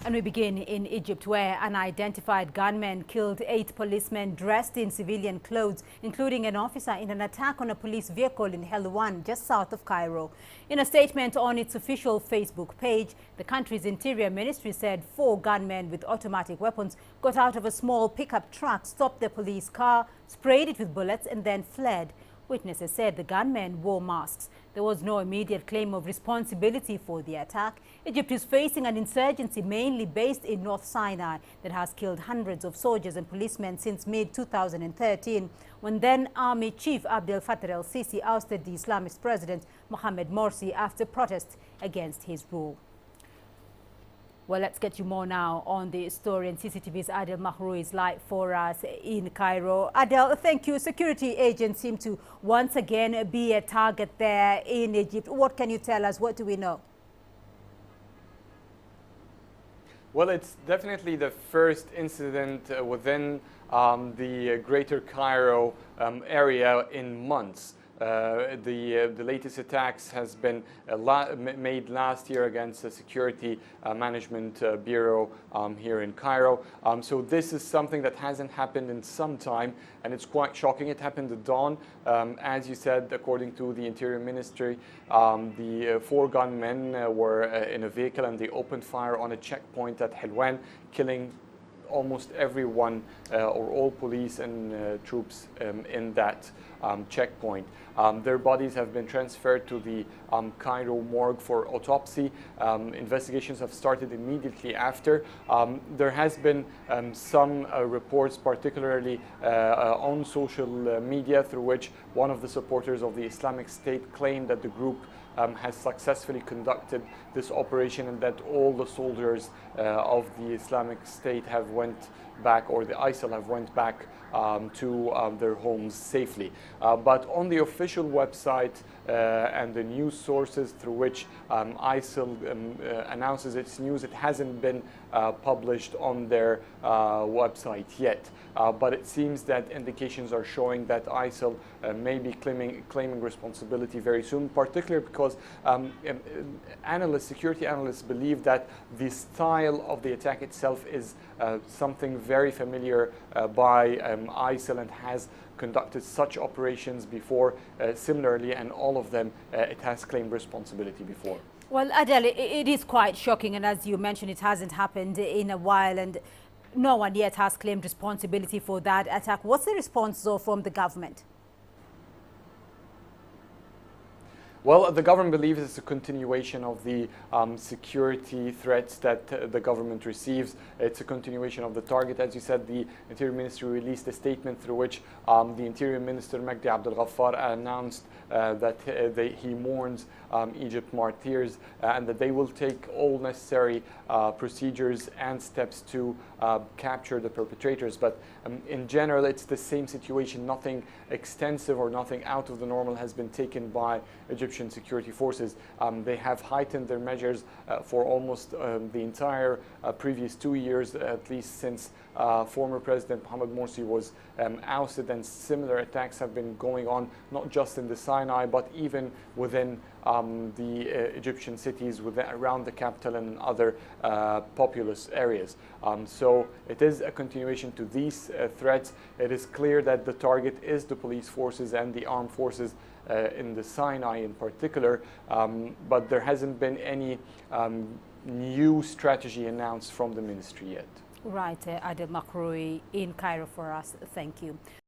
And we begin in Egypt, where unidentified gunmen killed 8 policemen dressed in civilian clothes, including an officer, in an attack on a police vehicle in Helwan, just south of Cairo. In a statement on its official Facebook page, the country's interior ministry said 4 gunmen with automatic weapons got out of a small pickup truck, stopped the police car, sprayed it with bullets, and then fled. Witnesses said the gunmen wore masks. There was no immediate claim of responsibility for the attack. Egypt is facing an insurgency mainly based in North Sinai that has killed hundreds of soldiers and policemen since mid-2013, when then Army Chief Abdel Fattah el-Sisi ousted the Islamist president Mohamed Morsi after protests against his rule. Well, let's get you more now on the story, and CCTV's Adel Mahroui is live for us in Cairo. Adel, thank you. Security agents seem to once again be a target there in Egypt. What can you tell us? What do we know? Well, it's definitely the first incident within the Greater Cairo area in months. The latest attacks has been made last year against the Security Management Bureau here in Cairo. So this is something that hasn't happened in some time, and it's quite shocking. It happened at dawn. As you said, according to the Interior Ministry, the 4 gunmen were in a vehicle and they opened fire on a checkpoint at Helwan, killing almost everyone or all police and troops in that checkpoint. Their bodies have been transferred to the Cairo morgue for autopsy. Investigations have started immediately after. There has been some reports, particularly on social media, through which one of the supporters of the Islamic State claimed that the group has successfully conducted this operation and that all the soldiers of the Islamic State have went back, or the ISIL have went back to their homes safely. But on the official website and the news sources through which ISIL announces its news, it hasn't been published on their website yet. But it seems that indications are showing that ISIL may be claiming responsibility very soon, particularly because security analysts believe that the style of the attack itself is something very familiar by ISIL and has conducted such operations before similarly, and all of them it has claimed responsibility before. Well, Adele, it is quite shocking, and as you mentioned, it hasn't happened in a while, and no one yet has claimed responsibility for that attack. What's the response, though, from the government? Well, the government believes it's a continuation of the security threats that the government receives. It's a continuation of the target. As you said, the Interior Ministry released a statement through which the Interior Minister Magdi Abdel Ghaffar announced that he mourns Egypt martyrs and that they will take all necessary procedures and steps to capture the perpetrators. But in general, it's the same situation. Nothing extensive or nothing out of the normal has been taken by Egyptian security forces. They have heightened their measures for almost the entire previous 2 years, at least since former President Mohamed Morsi was ousted, and similar attacks have been going on, not just in the Sinai, but even within the Egyptian cities around the capital and in other populous areas. So it is a continuation to these threats. It is clear that the target is the police forces and the armed forces in the Sinai in particular, but there hasn't been any new strategy announced from the ministry yet. Right, Adel Mahroui in Cairo for us. Thank you.